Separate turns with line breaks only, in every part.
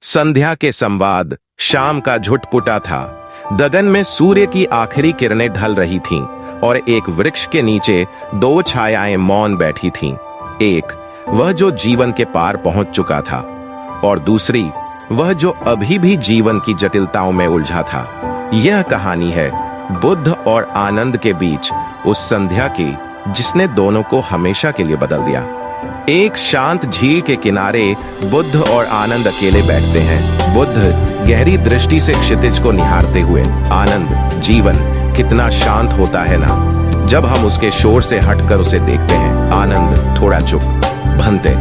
संध्या के संवाद। शाम का झुटपुटा था। गगन में सूर्य की आखिरी किरणें ढल रही थीं और एक वृक्ष के नीचे दो छायाएं मौन बैठी थीं। एक वह जो जीवन के पार पहुंच चुका था और दूसरी वह जो अभी भी जीवन की जटिलताओं में उलझा था। यह कहानी है बुद्ध और आनंद के बीच उस संध्या की जिसने दोनों को हमेशा के लिए बदल दिया। एक शांत झील के किनारे बुद्ध और आनंद अकेले बैठते हैं। बुद्ध गहरी दृष्टि से क्षितिज को निहारते हुए। आनंद, जीवन कितना शांत होता है ना जब हम उसके शोर से हटकर उसे देखते हैं। आनंद थोड़ा चुप। भंते,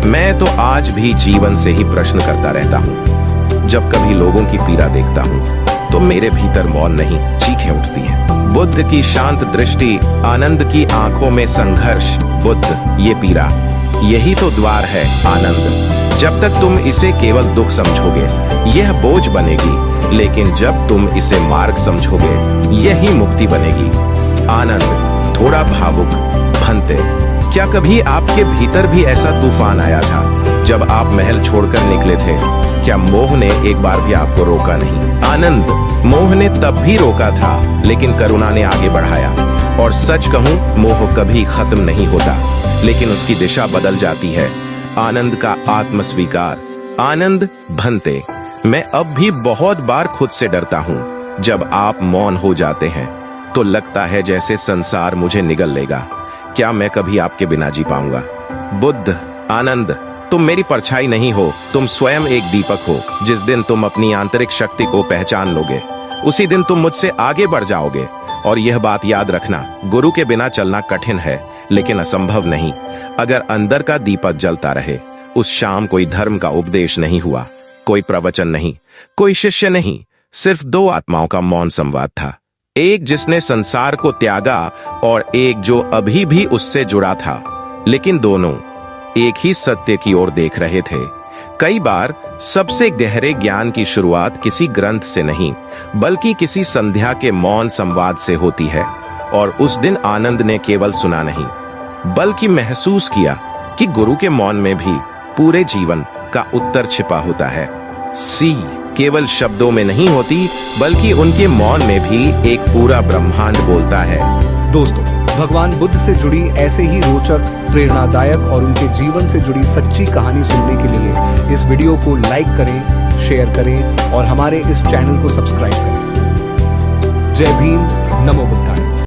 मैं तो आज भी जीवन से ही प्रश्न करता रहता हूँ। जब कभी लोगों की पीड़ा देखता हूँ तो मेरे भीतर मौन नहीं, चीखें उठती हैं। बुद्ध की शांत दृष्टि, आनंद की आंखों में संघर्ष। बुद्ध, ये पीड़ा, यही तो द्वार है आनंद। जब तक तुम इसे केवल दुख समझोगे यह बोझ बनेगी, लेकिन जब तुम इसे मार्ग समझोगे यही मुक्ति बनेगी। आनंद थोड़ा भावुक। भंते, क्या कभी आपके भीतर भी ऐसा तूफान आया था जब आप महल छोड़कर निकले थे? क्या मोह ने एक बार भी आपको रोका नहीं? आनंद, मोह ने तब भी रोका था, लेकिन करुणा ने आगे बढ़ाया। और सच कहूं, मोह कभी खत्म नहीं होता, लेकिन उसकी दिशा बदल जाती है। आनंद का आत्मस्वीकार। आनंद, भंते, मैं अब भी बहुत बार खुद से डरता हूं। जब आप मौन हो जाते हैं तो लगता है जैसे संसार मुझे निगल लेगा। क्या मैं कभी आपके बिना जी पाऊंगा? बुद्ध, आनंद, तुम मेरी परछाई नहीं हो, तुम स्वयं एक दीपक हो। जिस दिन तुम अपनी आंतरिक शक्ति को पहचान लोगे उसी दिन तुम मुझसे आगे बढ़ जाओगे। और यह बात याद रखना, गुरु के बिना चलना कठिन है लेकिन असंभव नहीं। अगर अंदर का दीपक जलता रहे। उस शाम कोई धर्म का उपदेश नहीं हुआ, कोई प्रवचन नहीं, कोई शिष्य नहीं, सिर्फ दो आत्माओं का मौन संवाद था। एक जिसने संसार को त्यागा और एक जो अभी भी उससे जुड़ा था, लेकिन दोनों एक ही सत्य की ओर देख रहे थे। कई बार सबसे गहरे ज्ञान की शुरुआत किसी ग्रंथ से नहीं बल्कि किसी संध्या के मौन संवाद से होती है। और उस दिन आनंद ने केवल सुना नहीं बल्कि महसूस किया कि गुरु के मौन में भी पूरे जीवन का उत्तर छिपा होता है। सी केवल शब्दों में नहीं होती बल्कि उनके मौन में भी एक पूरा ब्रह्मांड बोलता है।
दोस्तों, भगवान बुद्ध से जुड़ी ऐसे ही रोचक, प्रेरणादायक और उनके जीवन से जुड़ी सच्ची कहानी सुनने के लिए इस वीडियो को लाइक करें, शेयर करें और हमारे इस चैनल को सब्सक्राइब करें। जय भीम, नमो बुद्धाय।